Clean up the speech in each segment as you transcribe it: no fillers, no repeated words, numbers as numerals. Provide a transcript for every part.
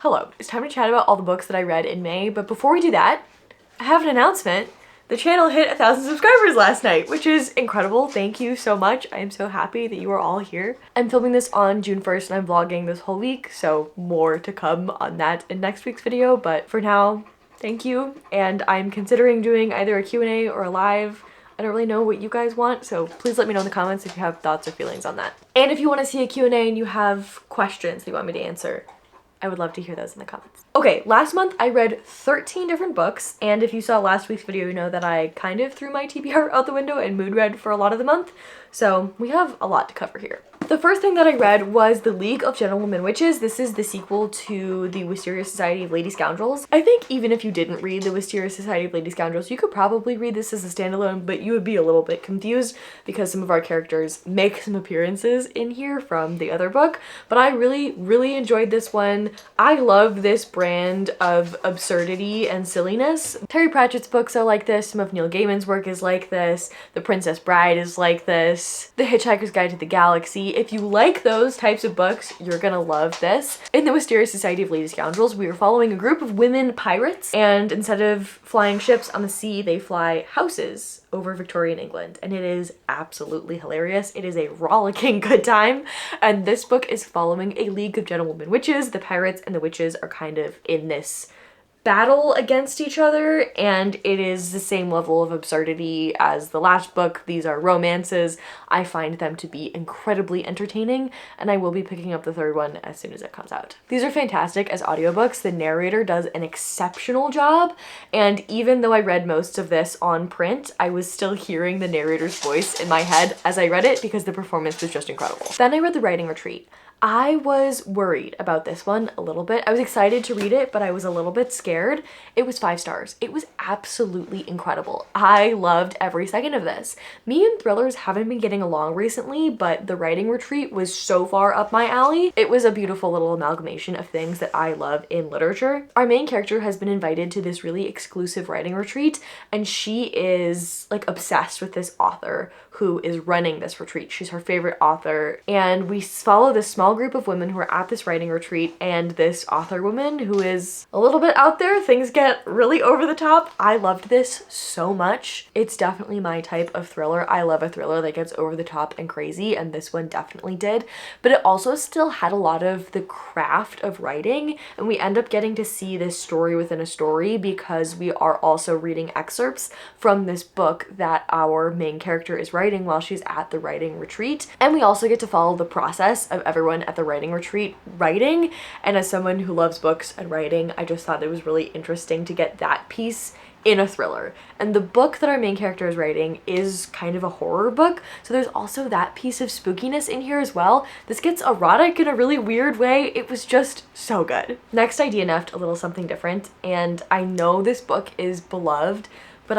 Hello, it's time to chat about all the books that I read in May, but before we do that, I have an announcement. The channel hit 1,000 subscribers last night, which is incredible. Thank you so much. I am so happy that you are all here. I'm filming this on June 1st and I'm vlogging this whole week, so more to come on that in next week's video, but for now, thank you. And I'm considering doing either a Q&A or a live. I don't really know what you guys want, so please let me know in the comments if you have thoughts or feelings on that. And if you want to see a Q&A and you have questions that you want me to answer, I would love to hear those in the comments. Okay, last month I read 13 different books, and if you saw last week's video, you know that I kind of threw my TBR out the window and mood read for a lot of the month, so we have a lot to cover here. The first thing that I read was The League of Gentlewomen Witches. This is the sequel to The Wisteria Society of Lady Scoundrels. I think even if you didn't read The Wisteria Society of Lady Scoundrels, you could probably read this as a standalone, but you would be a little bit confused because some of our characters make some appearances in here from the other book. But I really enjoyed this one. I love this brand of absurdity and silliness. Terry Pratchett's books are like this. Some of Neil Gaiman's work is like this. The Princess Bride is like this. The Hitchhiker's Guide to the Galaxy. If you like those types of books, you're gonna love this. In the Wisteria Society of Lady Scoundrels, we are following a group of women pirates, and instead of flying ships on the sea, they fly houses over Victorian England, and it is absolutely hilarious. It is a rollicking good time, and this book is following a league of gentlewomen witches. The pirates and the witches are kind of in this battle against each other, and it is the same level of absurdity as the last book. These are romances. I find them to be incredibly entertaining, and I will be picking up the third one as soon as it comes out. These are fantastic as audiobooks. The narrator does an exceptional job, and even though I read most of this on print, I was still hearing the narrator's voice in my head as I read it because the performance was just incredible. Then I read The Writing Retreat. I was worried about this one a little bit. I was excited to read it, but I was a little bit scared. It was 5 stars. It was absolutely incredible. I loved every second of this. Me and thrillers haven't been getting along recently, but The Writing Retreat was so far up my alley. It was a beautiful little amalgamation of things that I love in literature. Our main character has been invited to this really exclusive writing retreat, and she is like obsessed with this author who is running this retreat. She's her favorite author, and we follow this small group of women who are at this writing retreat and this author woman who is a little bit out there. Things get really over the top. I loved this so much. It's definitely my type of thriller. I love a thriller that gets over the top and crazy, and this one definitely did, but it also still had a lot of the craft of writing, and we end up getting to see this story within a story because we are also reading excerpts from this book that our main character is writing while she's at the writing retreat. And we also get to follow the process of everyone at the writing retreat writing, and as someone who loves books and writing, I just thought it was really interesting to get that piece in a thriller. And the book that our main character is writing is kind of a horror book, so there's also that piece of spookiness in here as well. This gets erotic in a really weird way. It was just so good. Next, I DNF'd a little something different, and I know this book is beloved, but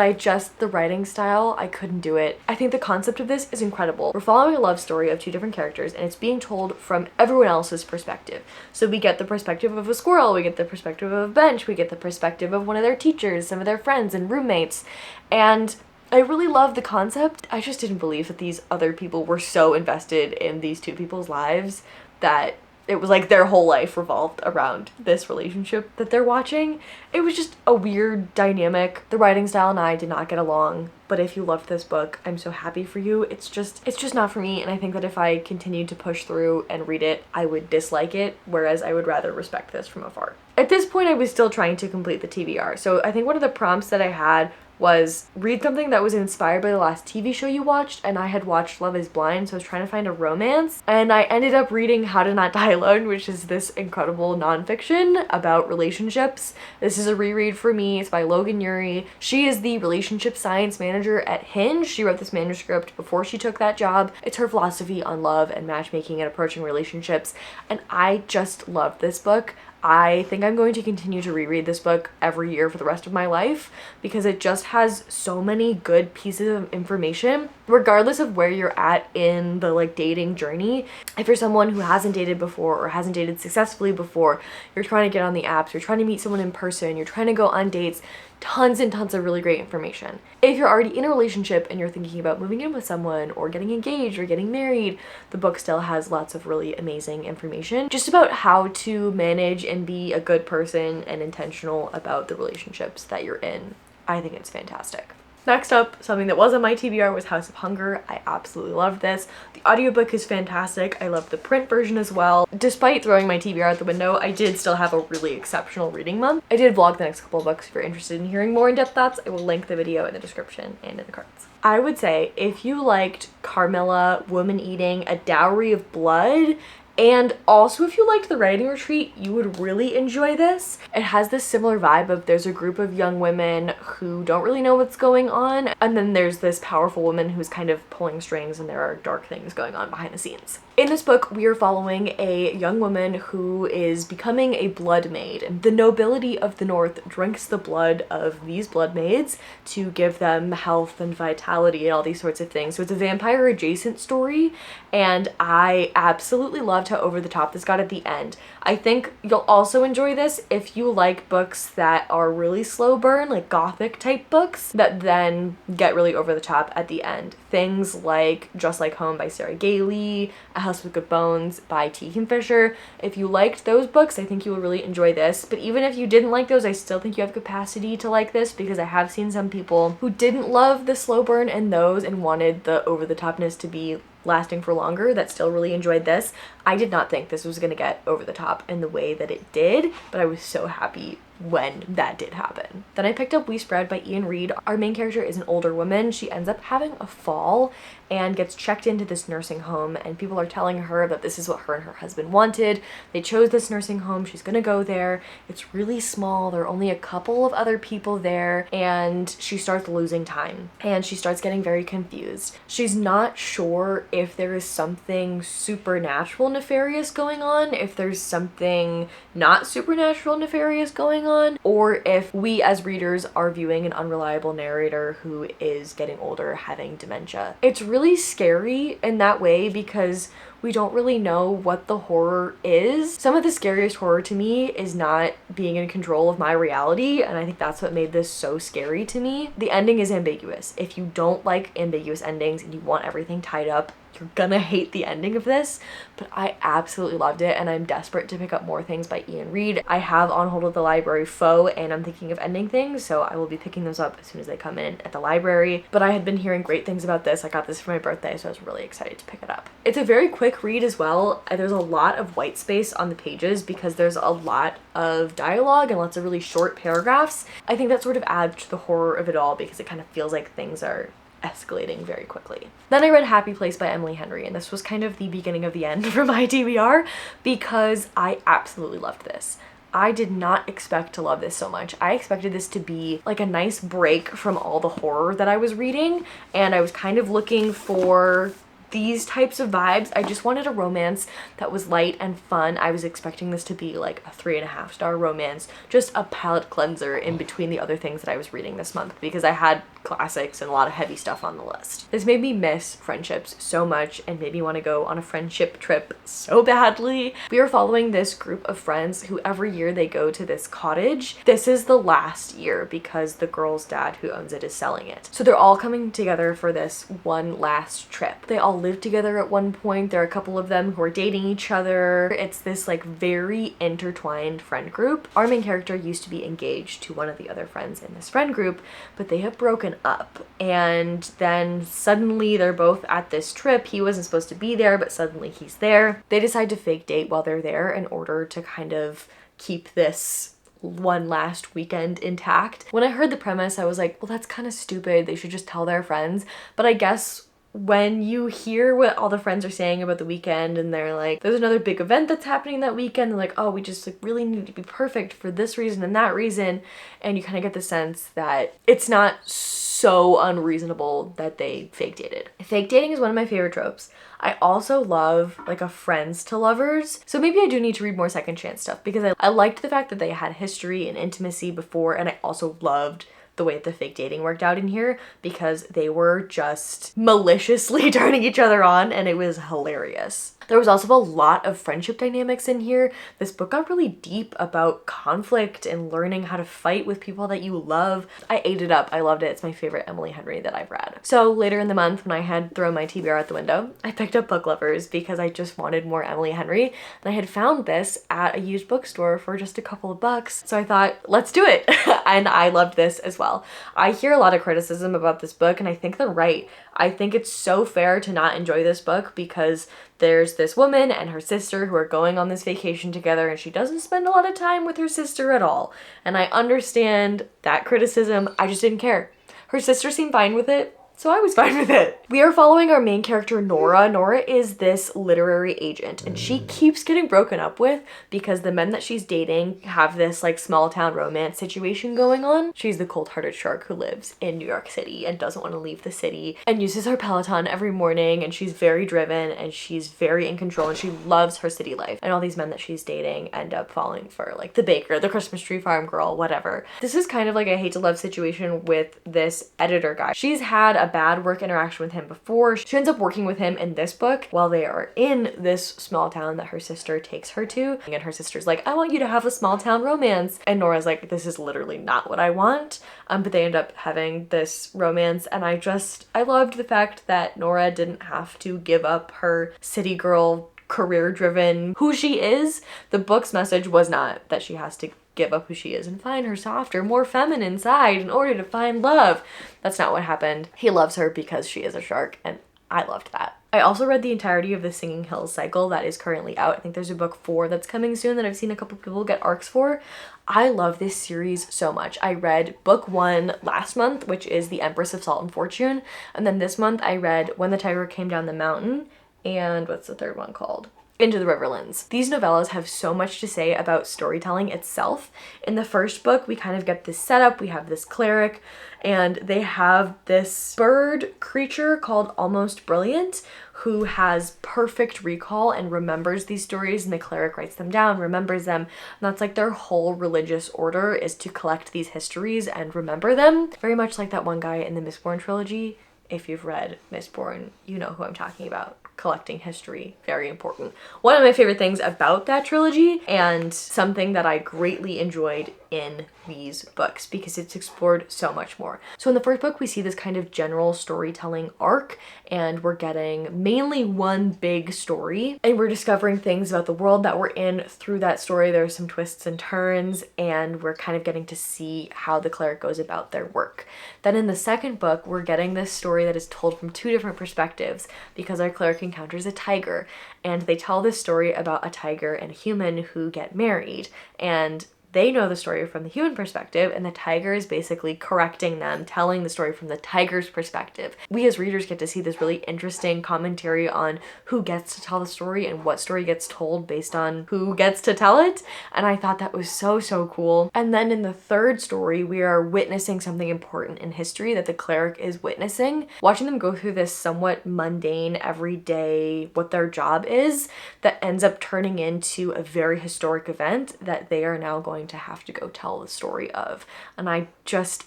the writing style, I couldn't do it. I think the concept of this is incredible. We're following a love story of 2 different characters, and it's being told from everyone else's perspective. So we get the perspective of a squirrel, we get the perspective of a bench, we get the perspective of one of their teachers, some of their friends and roommates, and I really love the concept. I just didn't believe that these other people were so invested in these 2 people's lives that it was like their whole life revolved around this relationship that they're watching. It was just a weird dynamic. The writing style and I did not get along, but if you loved this book, I'm so happy for you. It's just not for me, and I think that if I continued to push through and read it, I would dislike it, whereas I would rather respect this from afar. At this point, I was still trying to complete the TBR, so I think one of the prompts that I had was read something that was inspired by the last TV show you watched, and I had watched Love is Blind, so I was trying to find a romance, and I ended up reading How to Not Die Alone, which is this incredible nonfiction about relationships. This is a reread for me. It's by Logan Ury. She is the relationship science manager at Hinge. She wrote this manuscript before she took that job. It's her philosophy on love and matchmaking and approaching relationships, and I just love this book. I think I'm going to continue to reread this book every year for the rest of my life because it just has so many good pieces of information, regardless of where you're at in the dating journey. If you're someone who hasn't dated before or hasn't dated successfully before, you're trying to get on the apps, you're trying to meet someone in person, you're trying to go on dates, tons and tons of really great information. If you're already in a relationship and you're thinking about moving in with someone or getting engaged or getting married, the book still has lots of really amazing information just about how to manage and be a good person and intentional about the relationships that you're in. I think it's fantastic. Next up, something that was on my TBR was House of Hunger. I absolutely loved this. The audiobook is fantastic. I love the print version as well. Despite throwing my TBR out the window, I did still have a really exceptional reading month. I did vlog the next couple of books. If you're interested in hearing more in-depth thoughts, I will link the video in the description and in the cards. I would say if you liked Carmilla, Woman Eating, A Dowry of Blood, and also if you liked The Writing Retreat, you would really enjoy this. It has this similar vibe of there's a group of young women who don't really know what's going on, and then there's this powerful woman who's kind of pulling strings, and there are dark things going on behind the scenes. In this book, we are following a young woman who is becoming a blood maid, and the nobility of the North drinks the blood of these blood maids to give them health and vitality and all these sorts of things. So it's a vampire adjacent story, and I absolutely loved how over the top this got at the end. I think you'll also enjoy this if you like books that are really slow burn, like gothic type books that then get really over the top at the end. Things like Just Like Home by Sarah Gailey, A House with Good Bones by T. Kingfisher. If you liked those books, I think you will really enjoy this. But even if you didn't like those, I still think you have capacity to like this, because I have seen some people who didn't love the slow burn in those and wanted the over the topness to be lasting for longer that still really enjoyed this. I did not think this was going to get over the top in the way that it did, but I was so happy when that did happen. Then I picked up We Spread by Ian Reid. Our main character is an older woman. She ends up having a fall and gets checked into this nursing home, and people are telling her that this is what her and her husband wanted. They chose this nursing home. She's gonna go there. It's really small. There are only a couple of other people there, and she starts losing time and she starts getting very confused. She's not sure if there is something supernatural nefarious going on, if there's something not supernatural nefarious going on, or if we as readers are viewing an unreliable narrator who is getting older, having dementia. It's really scary in that way because we don't really know what the horror is. Some of the scariest horror to me is not being in control of my reality, and I think that's what made this so scary to me. The ending is ambiguous. If you don't like ambiguous endings and you want everything tied up, you're gonna hate the ending of this, but I absolutely loved it, and I'm desperate to pick up more things by Ian Reid. I have on hold at the library Foe, and I'm thinking of ending things, so I will be picking those up as soon as they come in at the library. But I had been hearing great things about this. I got this for my birthday, so I was really excited to pick it up. It's a very quick read as well. There's a lot of white space on the pages because there's a lot of dialogue and lots of really short paragraphs. I think that sort of adds to the horror of it all because it kind of feels like things are escalating very quickly. Then I read Happy Place by Emily Henry, and this was kind of the beginning of the end for my TBR because I absolutely loved this. I did not expect to love this so much. I expected this to be like a nice break from all the horror that I was reading, and I was kind of looking for these types of vibes. I just wanted a romance that was light and fun. I was expecting this to be like a 3.5-star romance, just a palate cleanser in between the other things that I was reading this month because I had classics and a lot of heavy stuff on the list. This made me miss friendships so much and made me want to go on a friendship trip so badly. We are following this group of friends who every year they go to this cottage. This is the last year because the girl's dad who owns it is selling it. So they're all coming together for this one last trip. They all live together at one point. There are a couple of them who are dating each other. It's this like very intertwined friend group. Our main character used to be engaged to one of the other friends in this friend group, but they have broken up, and then suddenly they're both at this trip. He wasn't supposed to be there, but suddenly he's there. They decide to fake date while they're there in order to kind of keep this one last weekend intact. When I heard the premise, I was like, well, that's kind of stupid. They should just tell their friends. But I guess when you hear what all the friends are saying about the weekend and they're like, there's another big event that's happening that weekend, they're like, oh, we just like really need to be perfect for this reason and that reason, and you kind of get the sense that it's not so unreasonable that they fake dated. Fake dating is one of my favorite tropes. I also love like a friends to lovers. So maybe I do need to read more second chance stuff because I liked the fact that they had history and intimacy before, and I also loved the way that the fake dating worked out in here because they were just maliciously turning each other on, and it was hilarious. There was also a lot of friendship dynamics in here. This book got really deep about conflict and learning how to fight with people that you love. I ate it up. I loved it. It's my favorite Emily Henry that I've read. So later in the month, when I had thrown my TBR out the window, I picked up Book Lovers because I just wanted more Emily Henry, and I had found this at a used bookstore for just a couple of bucks. So I thought, let's do it. And I loved this as well. I hear a lot of criticism about this book, and I think they're right. I think it's so fair to not enjoy this book because there's this woman and her sister who are going on this vacation together, and she doesn't spend a lot of time with her sister at all. And I understand that criticism. I just didn't care. Her sister seemed fine with it, so I was fine with it. We are following our main character, Nora. Nora is this literary agent, and she keeps getting broken up with because the men that she's dating have this like small town romance situation going on. She's the cold-hearted shark who lives in New York City and doesn't want to leave the city and uses her Peloton every morning, and she's very driven and she's very in control and she loves her city life. And all these men that she's dating end up falling for like the baker, the Christmas tree farm girl, whatever. This is kind of like a hate to love situation with this editor guy. She's had a bad work interaction with him before. She ends up working with him in this book while they are in this small town that her sister takes her to. And her sister's like, I want you to have a small town romance. And Nora's like, this is literally not what I want. But they end up having this romance. And I loved the fact that Nora didn't have to give up her city girl, career-driven, who she is. The book's message was not that she has to give up who she is and find her softer, more feminine side in order to find love. That's not what happened. He loves her because she is a shark, and I loved that. I also read the entirety of the Singing Hills cycle that is currently out. I think there's a book 4 that's coming soon that I've seen a couple people get arcs for. I love this series so much. I read book 1 last month, which is The Empress of Salt and Fortune, and then this month I read When the Tiger Came Down the Mountain, and what's the third one called? Into the Riverlands. These novellas have so much to say about storytelling itself. In the first book, we kind of get this setup. We have this cleric, and they have this bird creature called Almost Brilliant who has perfect recall and remembers these stories, and the cleric writes them down, remembers them. And that's like their whole religious order, is to collect these histories and remember them. Very much like that one guy in the Mistborn trilogy. If you've read Mistborn, you know who I'm talking about. Collecting history, very important. One of my favorite things about that trilogy, and something that I greatly enjoyed in these books because it's explored so much more. So in the first book, we see this kind of general storytelling arc, and we're getting mainly one big story, and we're discovering things about the world that we're in through that story. There's some twists and turns, and we're kind of getting to see how the cleric goes about their work. Then in the second book, we're getting this story that is told from 2 different perspectives because our cleric encounters a tiger, and they tell this story about a tiger and a human who get married, and they know the story from the human perspective, and the tiger is basically correcting them, telling the story from the tiger's perspective. We as readers get to see this really interesting commentary on who gets to tell the story and what story gets told based on who gets to tell it. And I thought that was so, so cool. And then in the third story, we are witnessing something important in history that the cleric is witnessing. Watching them go through this somewhat mundane, everyday, what their job is, that ends up turning into a very historic event that they are now going to have to go tell the story of. And I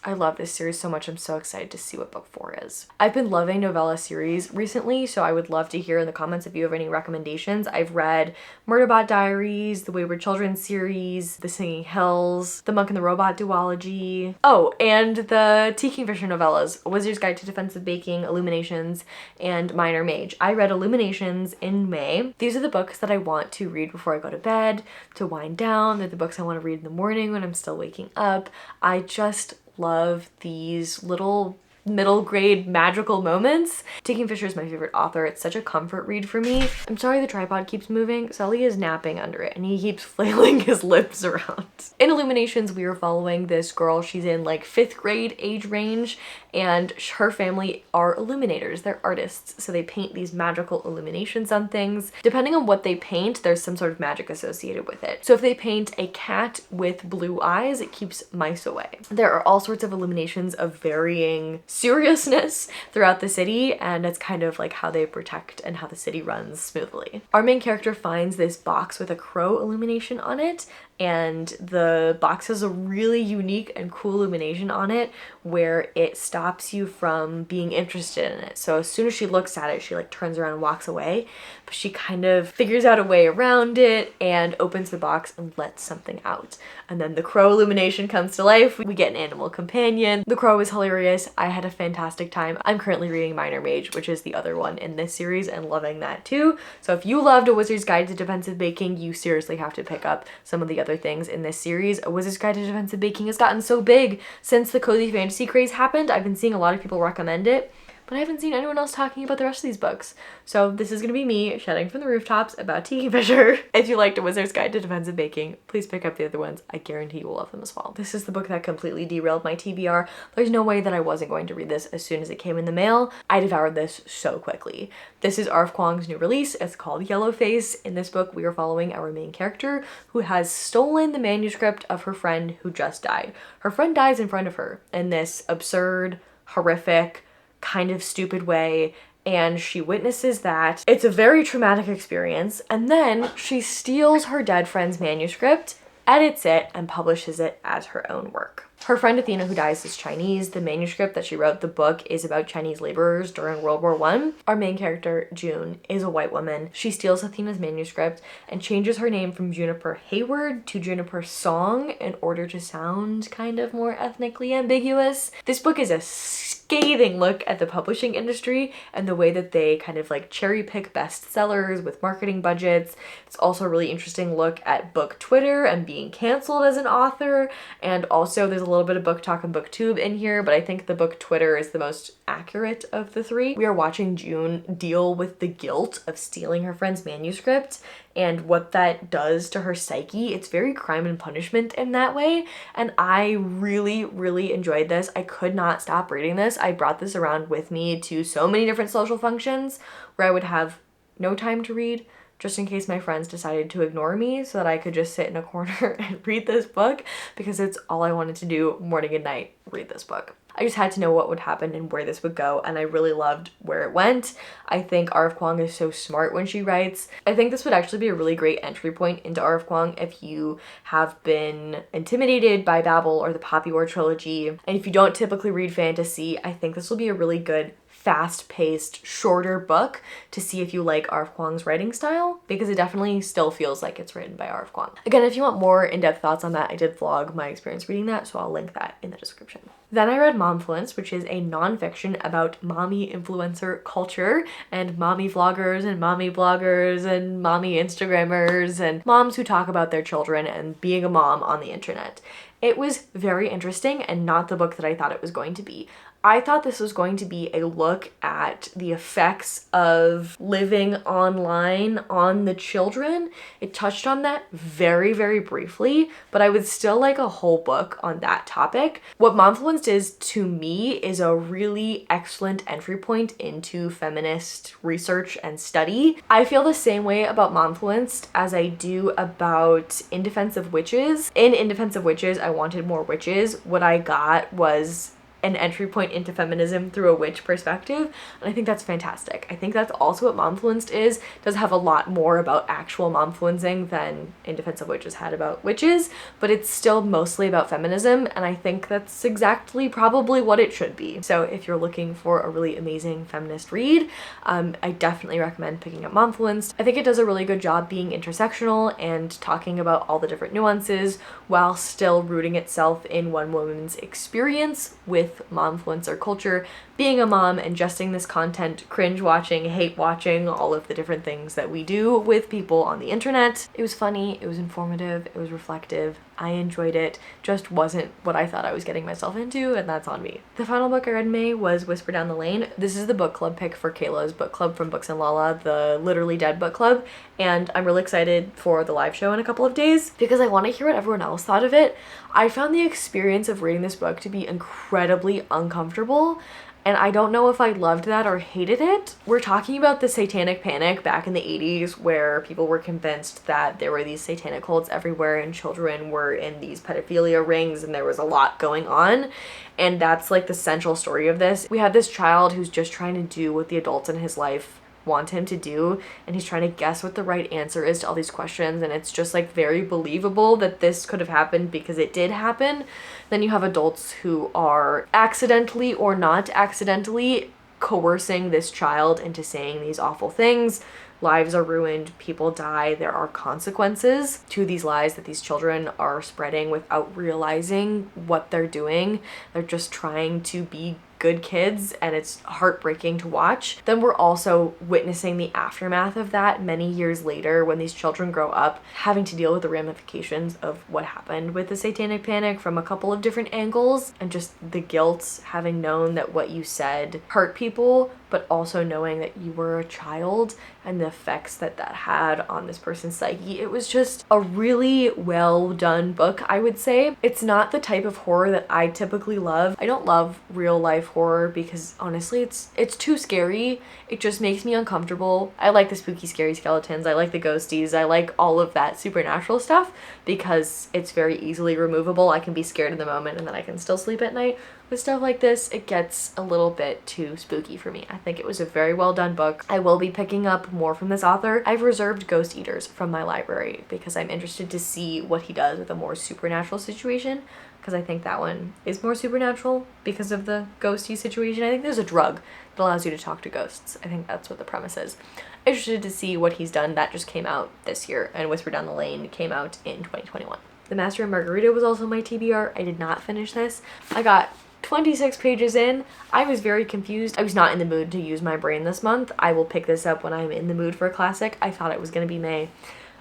love this series so much. I'm so excited to see what book 4 is. I've been loving novella series recently, so I would love to hear in the comments if you have any recommendations. I've read Murderbot Diaries, the Wayward Children series, The Singing Hills, The Monk and the Robot duology. Oh, and the T. Kingfisher novellas, A Wizard's Guide to Defensive Baking, Illuminations, and Minor Mage. I read Illuminations in May. These are the books that I want to read before I go to bed, to wind down. They're the books I want to read in the morning when I'm still waking up. I just love these little middle grade magical moments. T. Kingfisher is my favorite author. It's such a comfort read for me. I'm sorry the tripod keeps moving. Sully is napping under it and he keeps flailing his lips around. In Illuminations, we are following this girl. She's in like 5th grade age range, and her family are illuminators. They're artists, so they paint these magical illuminations on things. Depending on what they paint, there's some sort of magic associated with it. So if they paint a cat with blue eyes, it keeps mice away. There are all sorts of illuminations of varying seriousness throughout the city, and it's kind of like how they protect and how the city runs smoothly. Our main character finds this box with a crow illumination on it, and the box has a really unique and cool illumination on it where it stops you from being interested in it. So as soon as she looks at it, she like turns around and walks away, but she kind of figures out a way around it and opens the box and lets something out. And then the crow illumination comes to life. We get an animal companion. The crow is hilarious. I had a fantastic time. I'm currently reading Minor Mage, which is the other one in this series, and loving that too. So if you loved A Wizard's Guide to Defensive Baking, you seriously have to pick up some of the other things in this series. A Wizard's Guide to Defensive Baking has gotten so big since the cozy fantasy craze happened. I've been seeing a lot of people recommend it, but I haven't seen anyone else talking about the rest of these books. So this is gonna be me shouting from the rooftops about Tiki Fisher. If you liked A Wizard's Guide to Defensive Baking, please pick up the other ones. I guarantee you will love them as well. This is the book that completely derailed my TBR. There's no way that I wasn't going to read this as soon as it came in the mail. I devoured this so quickly. This is R.F. Kuang's new release. It's called Yellowface. In this book, we are following our main character who has stolen the manuscript of her friend who just died. Her friend dies in front of her in this absurd, horrific, kind of stupid way, and she witnesses that. It's a very traumatic experience, and then she steals her dead friend's manuscript, edits it, and publishes it as her own work. Her friend Athena, who dies, is Chinese. The manuscript that she wrote, the book, is about Chinese laborers during World War I. Our main character, June, is a white woman. She steals Athena's manuscript and changes her name from Juniper Hayward to Juniper Song in order to sound kind of more ethnically ambiguous. This book is a scathing look at the publishing industry and the way that they kind of like cherry pick bestsellers with marketing budgets. It's also a really interesting look at book Twitter and being canceled as an author, and also there's a little bit of book talk and booktube in here, but I think the book Twitter is the most accurate of the three. We are watching June deal with the guilt of stealing her friend's manuscript and what that does to her psyche. It's very crime and punishment in that way, and I really, really enjoyed this. I could not stop reading this. I brought this around with me to so many different social functions where I would have no time to read, just in case my friends decided to ignore me, so that I could just sit in a corner and read this book, because it's all I wanted to do morning and night, read this book. I just had to know what would happen and where this would go, and I really loved where it went. I think R.F. Kuang is so smart when she writes. I think this would actually be a really great entry point into R.F. Kuang if you have been intimidated by Babel or the Poppy War trilogy, and if you don't typically read fantasy. I think this will be a really good fast-paced, shorter book to see if you like R.F. Kuang's writing style, because it definitely still feels like it's written by R.F. Kuang. Again, if you want more in-depth thoughts on that, I did vlog my experience reading that, so I'll link that in the description. Then I read Momfluence, which is a nonfiction about mommy influencer culture and mommy vloggers and mommy bloggers and mommy Instagrammers and moms who talk about their children and being a mom on the internet. It was very interesting and not the book that I thought it was going to be. I thought this was going to be a look at the effects of living online on the children. It touched on that very, very briefly, but I would still like a whole book on that topic. What Momfluence is to me is a really excellent entry point into feminist research and study. I feel the same way about Momfluence as I do about In Defense of Witches. In Defense of Witches, I wanted more witches. What I got was an entry point into feminism through a witch perspective, and I think that's fantastic. I think that's also what Momfluenced is. It does have a lot more about actual momfluencing than In Defense of Witches had about witches, but it's still mostly about feminism, and I think that's exactly probably what it should be. So if you're looking for a really amazing feminist read, I definitely recommend picking up Momfluenced. I think it does a really good job being intersectional and talking about all the different nuances while still rooting itself in one woman's experience with momfluencer culture, being a mom, ingesting this content, cringe watching, hate watching, all of the different things that we do with people on the internet. It was funny, it was informative, it was reflective. I enjoyed it, just wasn't what I thought I was getting myself into, and that's on me. The final book I read in May was Whisper Down the Lane. This is the book club pick for Kayla's book club from Books and Lala, the Literally Dead book club, and I'm really excited for the live show in a couple of days because I want to hear what everyone else thought of it. I found the experience of reading this book to be incredibly uncomfortable, and I don't know if I loved that or hated it. We're talking about the satanic panic back in the 80s where people were convinced that there were these satanic cults everywhere and children were in these pedophilia rings and there was a lot going on. And that's like the central story of this. We have this child who's just trying to do what the adults in his life want him to do, and he's trying to guess what the right answer is to all these questions, and it's just like very believable that this could have happened because it did happen. Then you have adults who are accidentally or not accidentally coercing this child into saying these awful things. Lives are ruined, people die, there are consequences to these lies that these children are spreading without realizing what they're doing. They're just trying to be good kids, and it's heartbreaking to watch. Then we're also witnessing the aftermath of that many years later when these children grow up, having to deal with the ramifications of what happened with the Satanic Panic from a couple of different angles, and just the guilt, having known that what you said hurt people, but also knowing that you were a child and the effects that that had on this person's psyche. It was just a really well done book, I would say. It's not the type of horror that I typically love. I don't love real life horror because honestly it's too scary. It just makes me uncomfortable. I like the spooky scary skeletons, I like the ghosties, I like all of that supernatural stuff because it's very easily removable. I can be scared in the moment and then I can still sleep at night. With stuff like this, it gets a little bit too spooky for me. I think it was a very well done book. I will be picking up more from this author. I've reserved Ghost Eaters from my library because I'm interested to see what he does with a more supernatural situation, because I think that one is more supernatural because of the ghosty situation. I think there's a drug that allows you to talk to ghosts. I think that's what the premise is. Interested to see what he's done. That just came out this year, and Whisper Down the Lane came out in 2021. The Master and Margarita was also my TBR. I did not finish this. I got 26 pages in. I was very confused. I was not in the mood to use my brain this month. I will pick this up when I'm in the mood for a classic. I thought it was going to be May.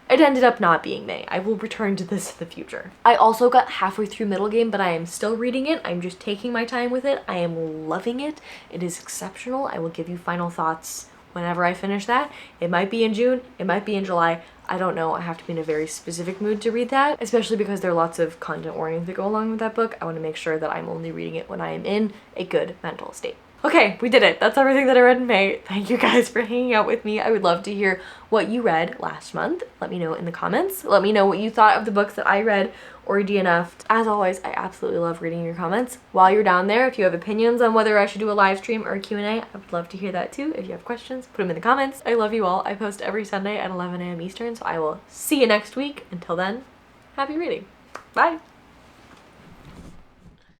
It ended up not being May. I will return to this in the future. I also got halfway through Middle Game, but I am still reading it. I'm just taking my time with it. I am loving it. It is exceptional. I will give you final thoughts whenever I finish that. It might be in June. It might be in July. I don't know. I have to be in a very specific mood to read that, especially because there are lots of content warnings that go along with that book. I want to make sure that I'm only reading it when I am in a good mental state. Okay, we did it. That's everything that I read in May. Thank you guys for hanging out with me. I would love to hear what you read last month. Let me know in the comments. Let me know what you thought of the books that I read or DNF'd. As always, I absolutely love reading your comments. While you're down there, if you have opinions on whether I should do a live stream or a Q&A, I would love to hear that too. If you have questions, put them in the comments. I love you all. I post every Sunday at 11 a.m. Eastern, so I will see you next week. Until then, happy reading. Bye.